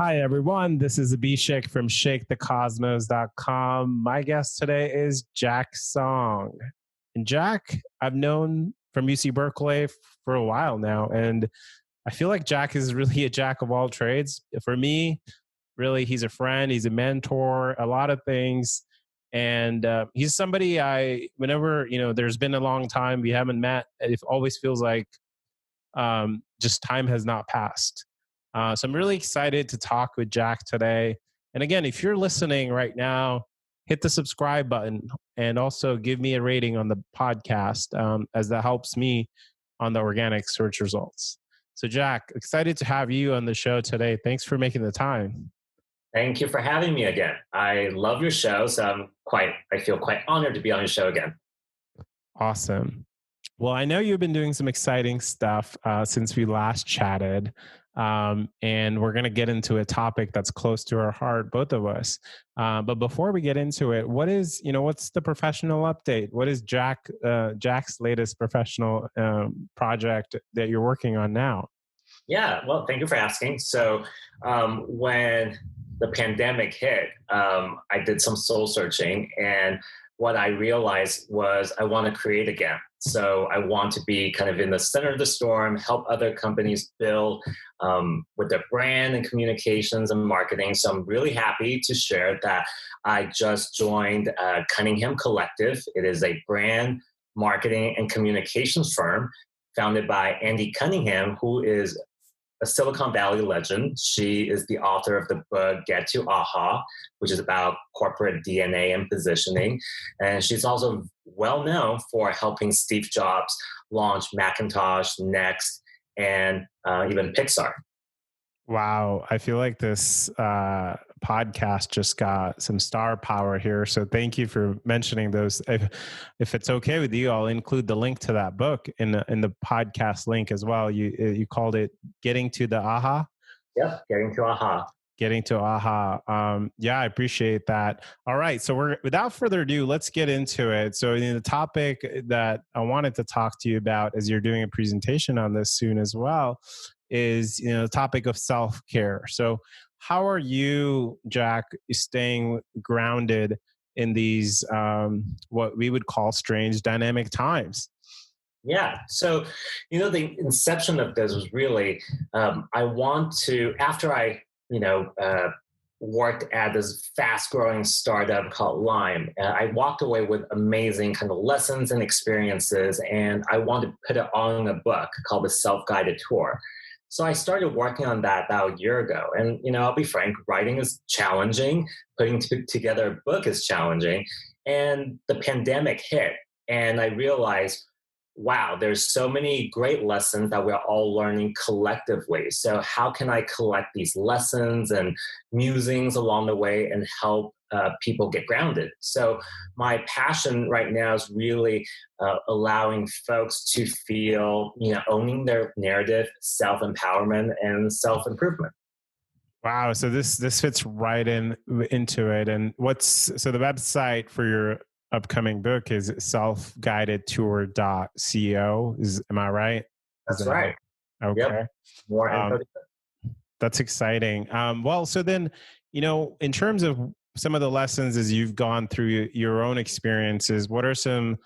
Hi, everyone. This is Abhishek from ShakeTheCosmos.com. My guest today is Jack Song. And Jack, I've known from UC Berkeley for a while now, and I feel like Jack is really a jack of all trades. For me, really, he's a friend, he's a mentor, a lot of things. And he's somebody whenever, there's been a long time we haven't met, it always feels like just time has not passed. So I'm really excited to talk with Jack today. And again, if you're listening right now, hit the subscribe button and also give me a rating on the podcast, as that helps me on the organic search results. So Jack, excited to have you on the show today. Thanks for making the time. Thank you for having me again. I love your show, so I feel quite honored to be on your show again. Awesome. Well, I know you've been doing some exciting stuff since we last chatted, and we're going to get into a topic that's close to our heart, both of us. But before we get into it, what's the professional update? What is Jack's latest professional project that you're working on now? Yeah, well, thank you for asking. So when the pandemic hit, I did some soul searching, and what I realized was I want to create again. So I want to be kind of in the center of the storm, help other companies build with their brand and communications and marketing. So I'm really happy to share that I just joined Cunningham Collective. It is a brand marketing and communications firm founded by Andy Cunningham, who is a Silicon Valley legend. She is the author of the book Get to Aha, which is about corporate DNA and positioning. And she's also well known for helping Steve Jobs launch Macintosh, Next, and even Pixar. Wow. I feel like this podcast just got some star power here. So thank you for mentioning those. If it's okay with you, I'll include the link to that book in the podcast link as well. You called it Getting to the Aha? Yep, Getting to Aha. Getting to Aha. Yeah, I appreciate that. All right. So without further ado, let's get into it. So the topic that I wanted to talk to you about, as you're doing a presentation on this soon as well, is the topic of self-care. So how are you, Jack, staying grounded in these what we would call strange dynamic times? Yeah. So, the inception of this was really, I want to, after I, worked at this fast growing startup called Lime, I walked away with amazing kind of lessons and experiences, and I wanted to put it on a book called the SelfGuided Tour. So I started working on that about a year ago. And, I'll be frank, writing is challenging. Putting together a book is challenging. And the pandemic hit, and I realized, wow, there's so many great lessons that we're all learning collectively. So how can I collect these lessons and musings along the way and help people get grounded? So my passion right now is really allowing folks to feel, owning their narrative, self-empowerment, and self-improvement. Wow. So this fits right into it. And so the website for your upcoming book is selfguidedtour.co. Am I right? That's right. Okay. Yep. More info. That's exciting. Well, so then, in terms of some of the lessons as you've gone through your own experiences, what are some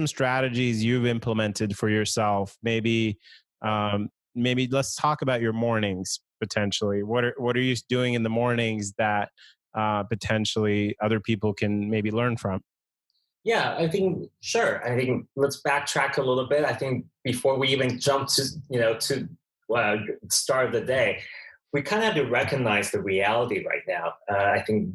strategies you've implemented for yourself? Maybe let's talk about your mornings potentially. What are you doing in the mornings that potentially other people can maybe learn from? Yeah, I think, sure. I think let's backtrack a little bit. I think before we even jump to, start of the day, we kind of have to recognize the reality right now. I think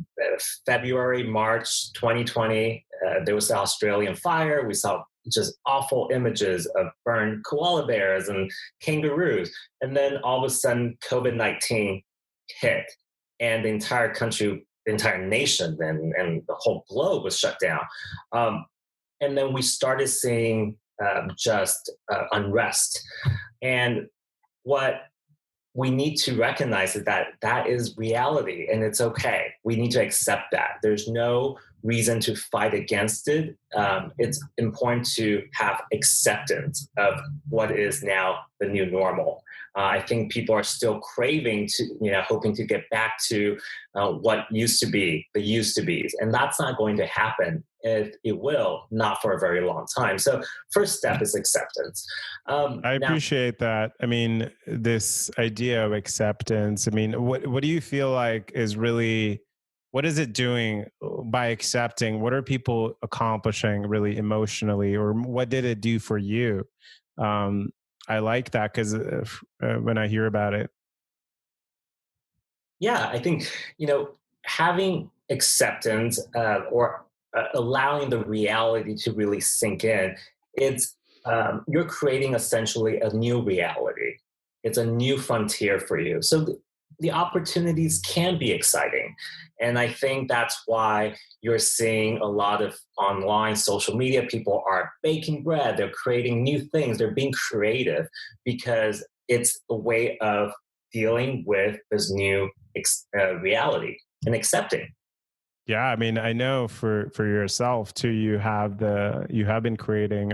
February, March 2020, there was the Australian fire. We saw just awful images of burned koala bears and kangaroos. And then all of a sudden, COVID-19 hit, and the entire country, the entire nation and the whole globe was shut down. And then we started seeing just unrest. And what we need to recognize is that is reality, and it's okay. We need to accept that. There's no reason to fight against it. It's important to have acceptance of what is now the new normal. I think people are still craving to, hoping to get back to what used to be the used to be's. And that's not going to happen. It will not for a very long time. So, first step is acceptance. I Now, appreciate that. I mean, this idea of acceptance. I mean, what do you feel like is really, what is it doing by accepting? What are people accomplishing really emotionally, or what did it do for you? Um, I like that because when I hear about it, yeah, I think, having acceptance or allowing the reality to really sink in, it's you're creating essentially a new reality. It's a new frontier for you. So the opportunities can be exciting. And I think that's why you're seeing a lot of online social media. People are baking bread, they're creating new things, they're being creative because it's a way of dealing with this new reality and accepting. yeah. I mean, I know for yourself too. You have been creating.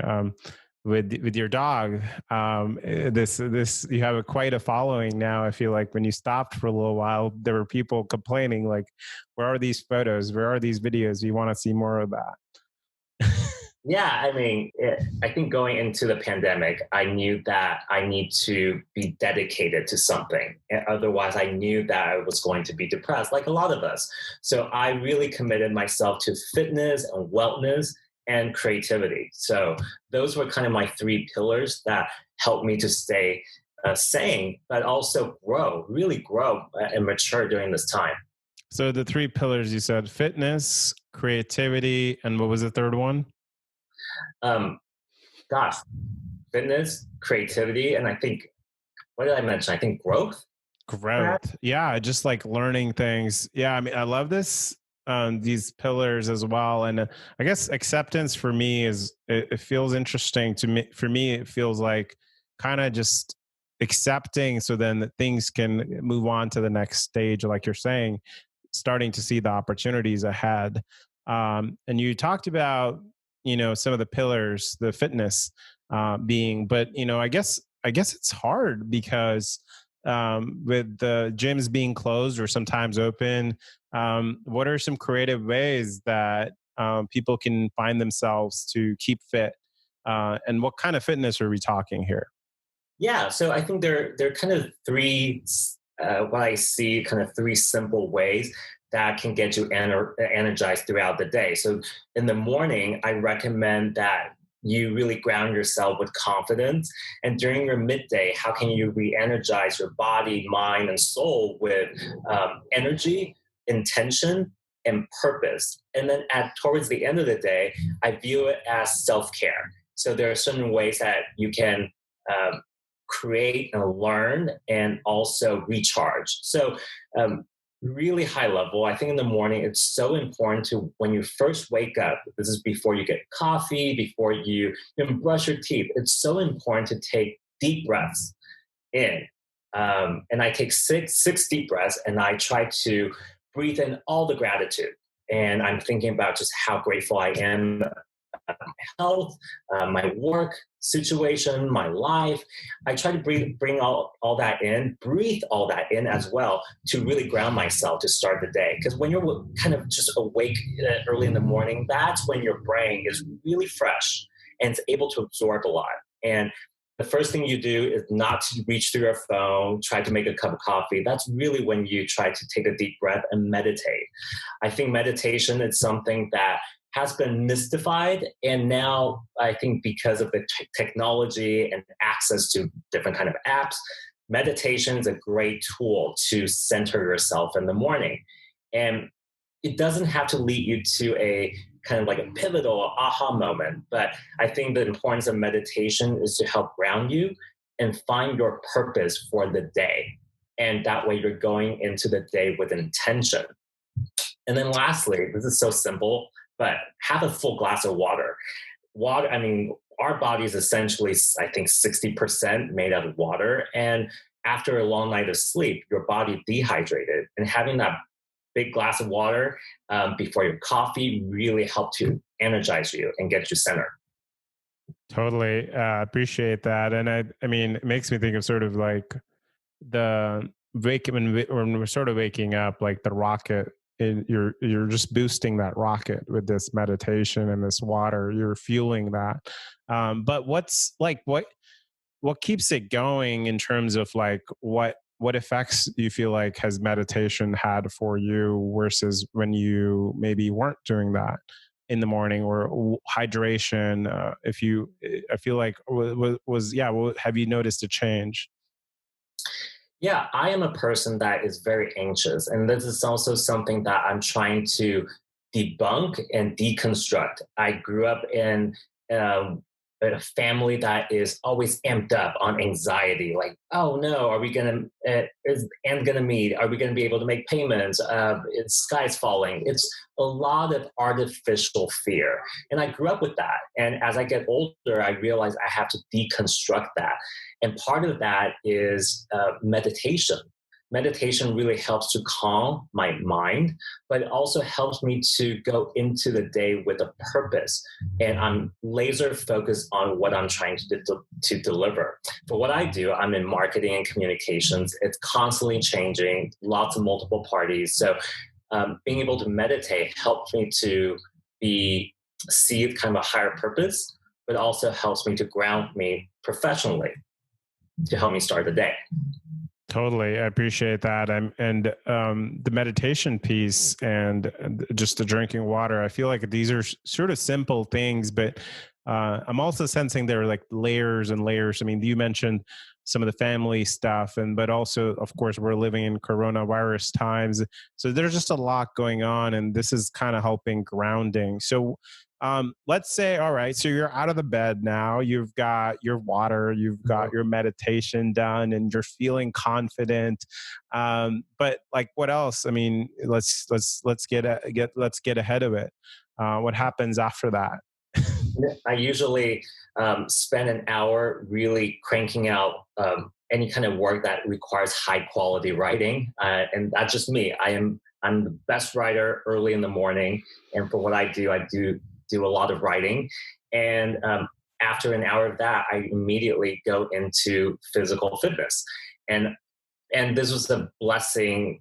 With your dog, this you have quite a following now. I feel like when you stopped for a little while, there were people complaining like, "Where are these photos? Where are these videos? We want to see more of that." Yeah, I mean, I think going into the pandemic, I knew that I need to be dedicated to something. Otherwise, I knew that I was going to be depressed, like a lot of us. So I really committed myself to fitness and wellness and creativity. So those were kind of my three pillars that helped me to stay sane, but also grow, really grow and mature during this time. So the three pillars you said: fitness, creativity, and what was the third one? Um, gosh, fitness, creativity, and I think, what did I mention? I think growth, perhaps. Growth. Yeah, just like learning things. Yeah, I mean, I love this, these pillars as well. And I guess acceptance for me is, it feels interesting to me. For me, it feels like kind of just accepting so then that things can move on to the next stage, like you're saying, starting to see the opportunities ahead. And you talked about, some of the pillars, the fitness being, but I guess it's hard because with the gyms being closed or sometimes open, what are some creative ways that people can find themselves to keep fit? And what kind of fitness are we talking here? Yeah, so I think there are kind of three, what I see, kind of three simple ways that can get you energized throughout the day. So in the morning, I recommend that you really ground yourself with confidence. And during your midday, how can you re-energize your body, mind, and soul with energy, intention, and purpose? And then at towards the end of the day, I view it as self-care. So there are certain ways that you can um, create and learn and also recharge. So, really high level, I think in the morning, it's so important to, when you first wake up, this is before you get coffee, before you even brush your teeth, it's so important to take deep breaths in. And I take six deep breaths and I try to breathe in all the gratitude. And I'm thinking about just how grateful I am, health, my work situation, my life. I try to bring all that in, breathe all that in as well to really ground myself to start the day. Because when you're kind of just awake early in the morning, that's when your brain is really fresh and it's able to absorb a lot. And the first thing you do is not to reach through your phone, try to make a cup of coffee. That's really when you try to take a deep breath and meditate. I think meditation is something that has been mystified, and now I think because of the technology and access to different kind of apps, meditation is a great tool to center yourself in the morning. And it doesn't have to lead you to a kind of like a pivotal aha moment, but I think the importance of meditation is to help ground you and find your purpose for the day. And that way you're going into the day with intention. And then lastly, this is so simple, but have a full glass of water. Water, I mean, our body is essentially, I think, 60% made out of water. And after a long night of sleep, your body dehydrated. And having that big glass of water before your coffee really help to energize you and get you centered. Totally appreciate that. And I mean, it makes me think of sort of like the when we're sort of waking up, like the rocket, you're just boosting that rocket with this meditation and this water. You're fueling that. But what's like what keeps it going in terms of like what effects do you feel like has meditation had for you versus when you maybe weren't doing that in the morning, or hydration, if you I feel like was yeah, have you noticed a change? Yeah, I am a person that is very anxious. And this is also something that I'm trying to debunk and deconstruct. I grew up um, in a family that is always amped up on anxiety. Like, oh no, are we going to, is end going to meet? Are we going to be able to make payments? It's sky's falling. It's a lot of artificial fear. And I grew up with that. And as I get older, I realize I have to deconstruct that. And part of that is meditation. Meditation really helps to calm my mind, but it also helps me to go into the day with a purpose. And I'm laser focused on what I'm trying to deliver. For what I do, I'm in marketing and communications. It's constantly changing, lots of multiple parties. So being able to meditate helps me to see kind of a higher purpose, but also helps me to ground me professionally to help me start the day. Totally, I appreciate that. And the meditation piece and just the drinking water. I feel like these are sort of simple things, but I'm also sensing there are like layers and layers. I mean, you mentioned some of the family stuff, and but also, of course, we're living in coronavirus times, so there's just a lot going on, and this is kind of helping grounding. So let's say, all right, so you're out of the bed now, you've got your water, you've got your meditation done, and you're feeling confident. But like, what else? I mean, let's get ahead of it. What happens after that? I usually spend an hour really cranking out any kind of work that requires high quality writing, and that's just me. I'm the best writer early in the morning, and for what I do a lot of writing, and after an hour of that, I immediately go into physical fitness, and this was a blessing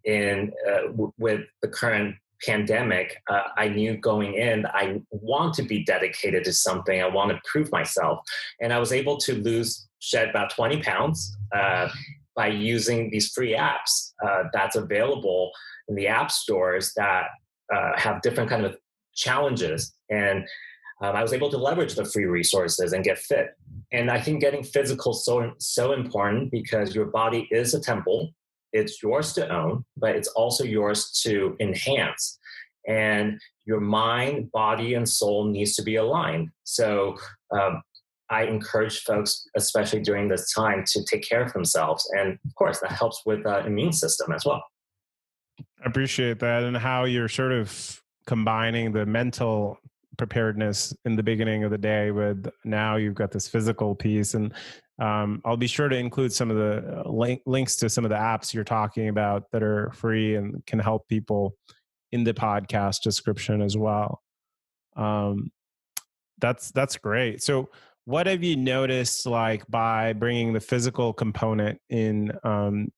with the current pandemic. I knew going in, I want to be dedicated to something. I want to prove myself. And I was able to shed about 20 pounds by using these free apps that's available in the app stores that have different kind of challenges. And I was able to leverage the free resources and get fit. And I think getting physical is so important because your body is a temple. It's yours to own, but it's also yours to enhance. And your mind, body, and soul needs to be aligned. So I encourage folks, especially during this time, to take care of themselves. And of course, that helps with the immune system as well. I appreciate that, and how you're sort of combining the mental preparedness in the beginning of the day with now you've got this physical piece. And I'll be sure to include some of the links to some of the apps you're talking about that are free and can help people in the podcast description as well. Um, that's great. So what have you noticed, like, by bringing the physical component in?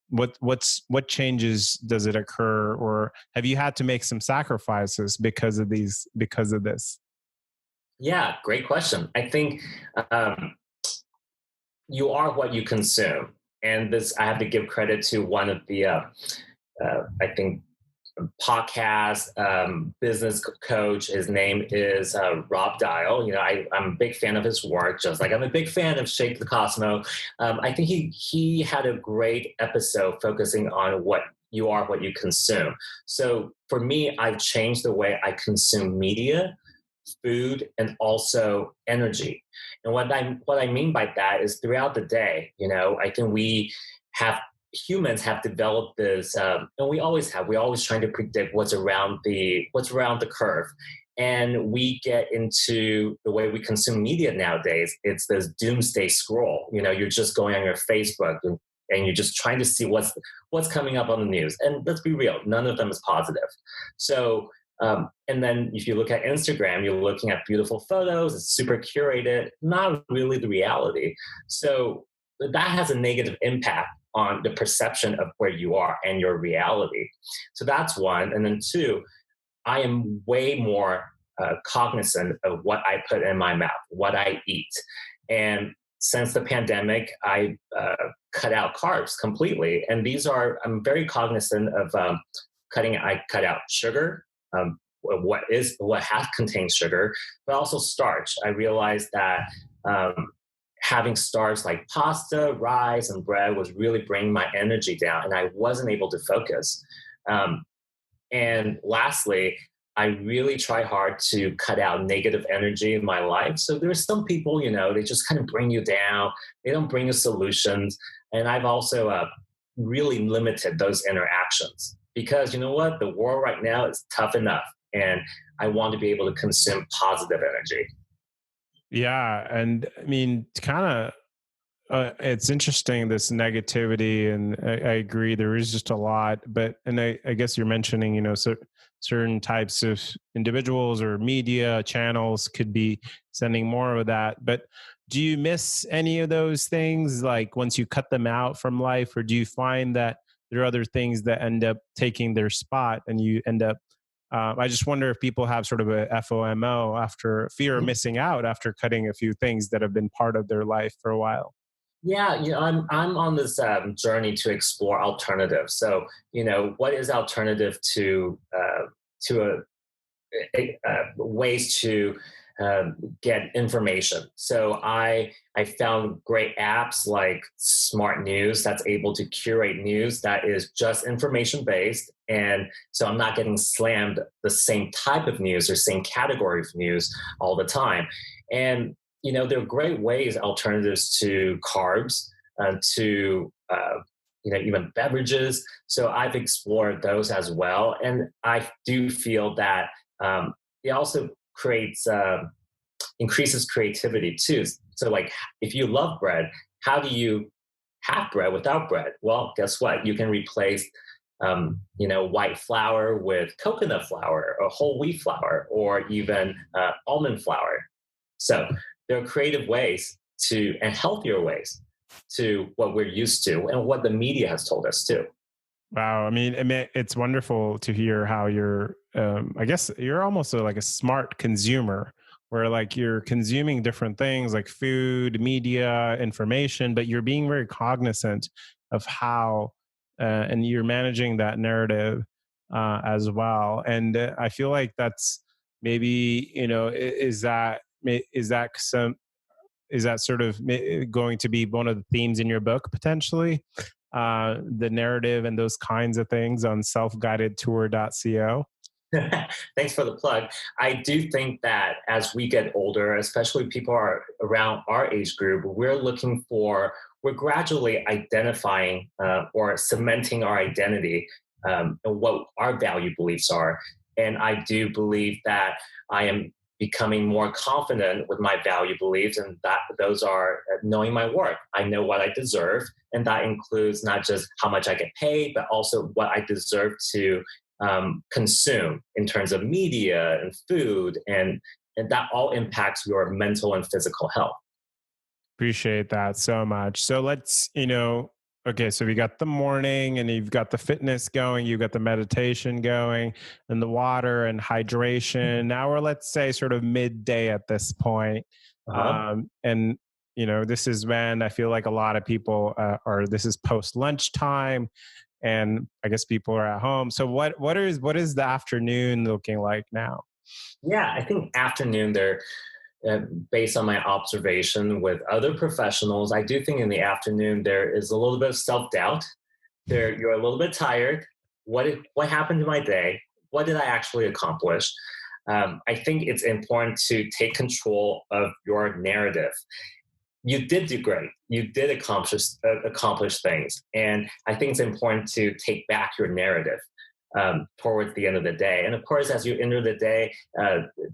What changes does it occur, or have you had to make some sacrifices because of this? Yeah, great question. I think um, you are what you consume. And this, I have to give credit to one of the, I think, podcast business coach. His name is Rob Dial. You know, I'm a big fan of his work, just like I'm a big fan of Shake the Cosmo. I think he had a great episode focusing on what you are, what you consume. So for me, I've changed the way I consume media, food, and also energy. And what I mean by that is throughout the day, you know, I think humans have developed this, and we always have. We're always trying to predict what's around the curve, and we get into the way we consume media nowadays. It's this doomsday scroll. You know, you're just going on your Facebook and you're just trying to see what's coming up on the news. And let's be real, none of them is positive. So, and then if you look at Instagram, you're looking at beautiful photos. It's super curated, not really the reality. So that has a negative impact on the perception of where you are and your reality. So that's one. And then two, I am way more cognizant of what I put in my mouth, what I eat. And since the pandemic, I cut out carbs completely. And I'm very cognizant of I cut out sugar, what has contains sugar, but also starch. I realized that having starch like pasta, rice, and bread was really bringing my energy down, and I wasn't able to focus. And lastly, I really try hard to cut out negative energy in my life. So there's some people, they just kind of bring you down. They don't bring you solutions. And I've also really limited those interactions because you know what? The world right now is tough enough. And I want to be able to consume positive energy. Yeah. And I mean, kind of, it's interesting, this negativity, and I agree there is just a lot. But and I guess you're mentioning, certain types of individuals or media channels could be sending more of that. But do you miss any of those things, like once you cut them out from life, or do you find that there are other things that end up taking their spot, and you end up? I just wonder if people have sort of a FOMO, after fear of missing out after cutting a few things that have been part of their life for a while. Yeah, I'm on this journey to explore alternatives. So, what is alternative to ways to get information? So I found great apps like Smart News that's able to curate news that is just information based, and so I'm not getting slammed the same type of news or same category of news all the time. And there are great ways, alternatives to carbs, to even beverages. So I've explored those as well, and I do feel that it also increases creativity too. So, like, if you love bread, how do you have bread without bread? Well, guess what? You can replace white flour with coconut flour or whole wheat flour or even almond flour. So there are creative ways and healthier ways to what we're used to and what the media has told us too. Wow. It's wonderful to hear how you're, I guess you're almost like a smart consumer, where like you're consuming different things like food, media, information, but you're being very cognizant of how, and you're managing that narrative as well. And I feel like that's maybe, is that sort of going to be one of the themes in your book potentially? The narrative and those kinds of things on selfguidedtour.co. Thanks for the plug. I do think that as we get older, especially people are around our age group, we're gradually identifying or cementing our identity and what our value beliefs are. And I do believe that I am becoming more confident with my value beliefs, and that those are knowing my worth. I know what I deserve, and that includes not just how much I get paid, but also what I deserve to consume in terms of media and food, and that all impacts your mental and physical health. Appreciate that so much. So let's, okay, so we got the morning and you've got the fitness going, you've got the meditation going, and the water and hydration. Now we're, let's say, sort of midday at this point. Uh-huh. And, this is when I feel like a lot of people this is post lunchtime, and I guess people are at home. So what is the afternoon looking like now? Yeah, I think afternoon there, based on my observation with other professionals, I do think in the afternoon there is a little bit of self doubt. You're a little bit tired. What happened to my day? What did I actually accomplish? I think it's important to take control of your narrative. You did do great. You did accomplish things, and I think it's important to take back your narrative towards the end of the day. And of course, as you enter the day,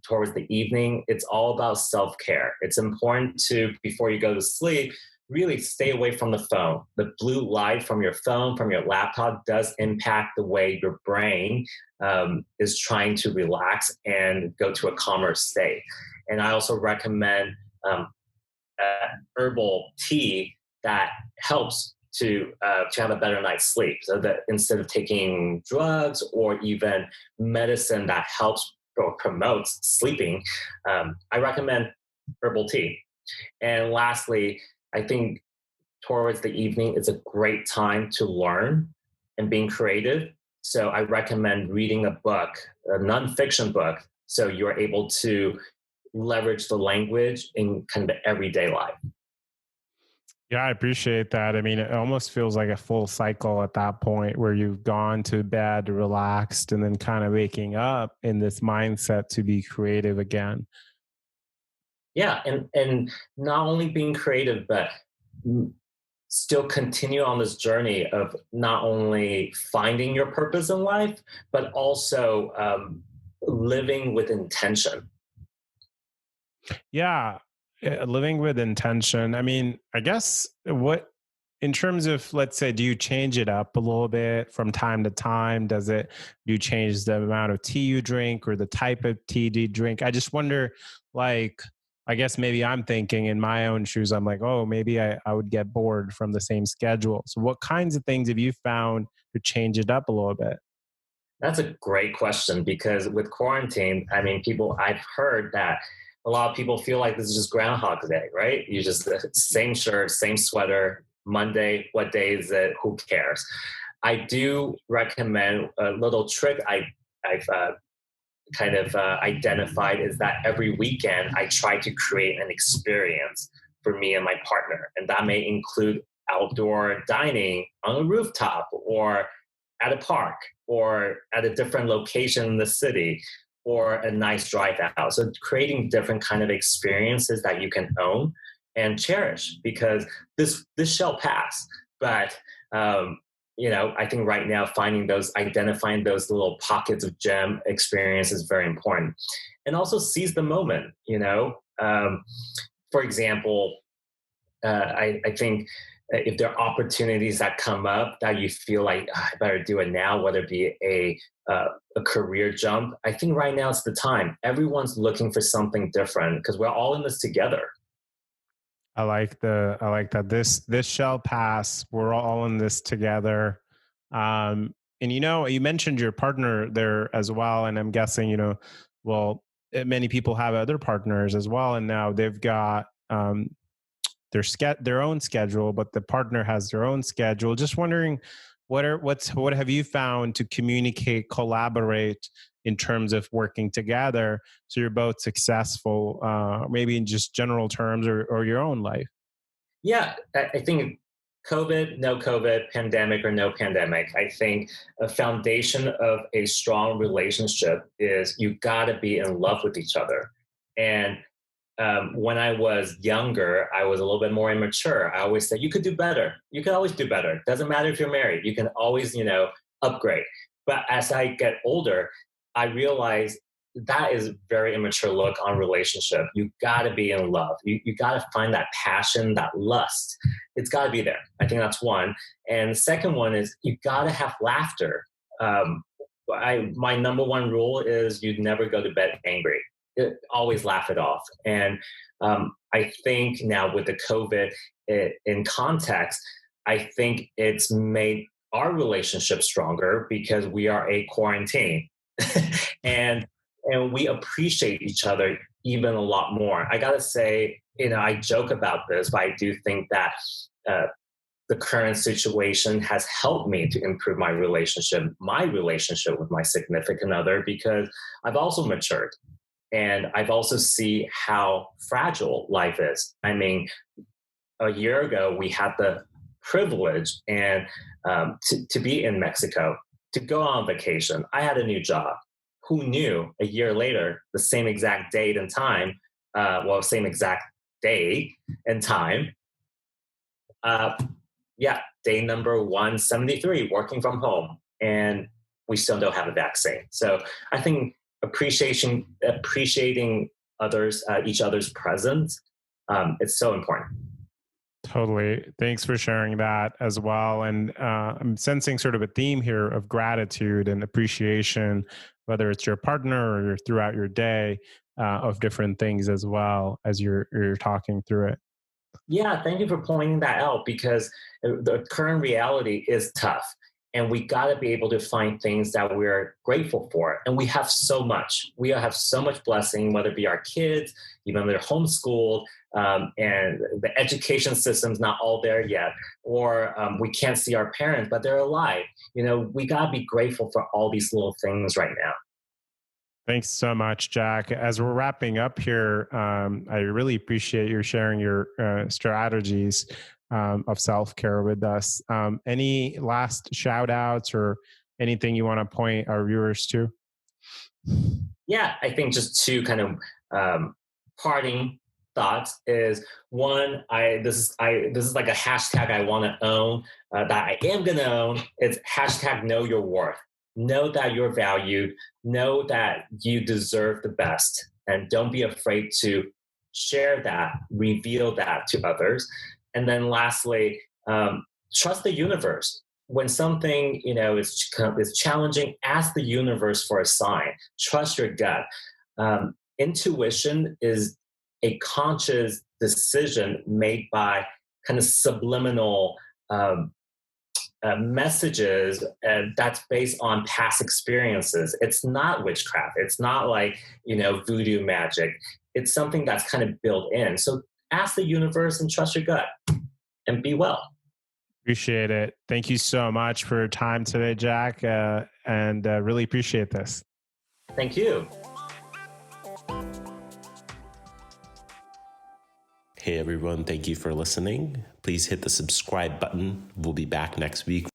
towards the evening, it's all about self care. It's important to, before you go to sleep, really stay away from the phone. The blue light from your phone, from your laptop, does impact the way your brain is trying to relax and go to a calmer state. And I also recommend herbal tea that helps to have a better night's sleep. So that instead of taking drugs or even medicine that helps or promotes sleeping, I recommend herbal tea. And lastly, I think towards the evening is a great time to learn and being creative. So I recommend reading a book, a nonfiction book, so you're able to leverage the language in kind of everyday life. Yeah, I appreciate that. I mean, it almost feels like a full cycle at that point where you've gone to bed relaxed and then kind of waking up in this mindset to be creative again. Yeah, and not only being creative, but still continue on this journey of not only finding your purpose in life, but also living with intention. Yeah, living with intention. I mean, I guess what in terms of, let's say, do you change it up a little bit from time to time? Do you change the amount of tea you drink or the type of tea do you drink? I just wonder, like, I guess maybe I'm thinking in my own shoes, I'm like, oh, maybe I would get bored from the same schedule. So what kinds of things have you found to change it up a little bit? That's a great question because with quarantine, I mean, I've heard that a lot of people feel like this is just Groundhog Day, right? You just, same shirt, same sweater, Monday, what day is it? Who cares? I do recommend a little trick I've kind of identified is that every weekend I try to create an experience for me and my partner. And that may include outdoor dining on a rooftop or at a park or at a different location in the city or a nice drive out. So creating different kind of experiences that you can own and cherish because this shall pass. But I think right now identifying those little pockets of gem experience is very important, and also seize the moment. For example, I think if there are opportunities that come up that you feel like I better do it now, whether it be a career jump, I think right now is the time. Everyone's looking for something different because we're all in this together. I like that this shall pass. We're all in this together. And you mentioned your partner there as well, and I'm guessing well, many people have other partners as well, and now they've got their own schedule, but the partner has their own schedule. Just wondering, what have you found to communicate, collaborate in terms of working together so you're both successful, maybe in just general terms or your own life? Yeah, I think COVID, no COVID, pandemic or no pandemic, I think a foundation of a strong relationship is you got to be in love with each other. And when I was younger, I was a little bit more immature. I always said, you could do better. You can always do better. Doesn't matter if you're married. You can always, upgrade. But as I get older, I realize that is a very immature look on relationship. You got to be in love. You got to find that passion, that lust. It's got to be there. I think that's one. And the second one is you got to have laughter. Um, my number one rule is you'd never go to bed angry. Always laugh it off. And I think now with the COVID in context, I think it's made our relationship stronger because we are a quarantine. and and we appreciate each other even a lot more. I gotta say, I joke about this, but I do think that uh, the current situation has helped me to improve my relationship with my significant other, because I've also matured and I've also see how fragile life is. I mean, a year ago we had the privilege and to be in Mexico, to go on vacation. I had a new job. Who knew a year later, the same exact date and time, same exact day and time, uh, yeah, day number 173, working from home, and we still don't have a vaccine. So I think appreciating others, each other's presence, it's so important. Totally. Thanks for sharing that as well. And I'm sensing sort of a theme here of gratitude and appreciation, whether it's your partner or throughout your day, of different things as well as you're talking through it. Yeah, thank you for pointing that out because the current reality is tough. And we got to be able to find things that we're grateful for. And we have so much. We have so much blessing, whether it be our kids, even they're homeschooled, and the education system's not all there yet, or we can't see our parents, but they're alive. We got to be grateful for all these little things right now. Thanks so much, Jack. As we're wrapping up here, I really appreciate you sharing your strategies of self care with us. Any last shout outs or anything you want to point our viewers to? Yeah, I think just two kind of parting thoughts is one, this is like a hashtag I want to own, that I am going to own. It's hashtag know your worth. Know that you're valued. Know that you deserve the best, and don't be afraid to share that, reveal that to others. And then lastly, trust the universe. When something is challenging, ask the universe for a sign. Trust your gut. Intuition is a conscious decision made by kind of subliminal messages, that's based on past experiences. It's not witchcraft. It's not like voodoo magic. It's something that's kind of built in. So ask the universe and trust your gut, and be well. Appreciate it. Thank you so much for your time today, Jack, and really appreciate this. Thank you. Hey everyone, thank you for listening. Please hit the subscribe button. We'll be back next week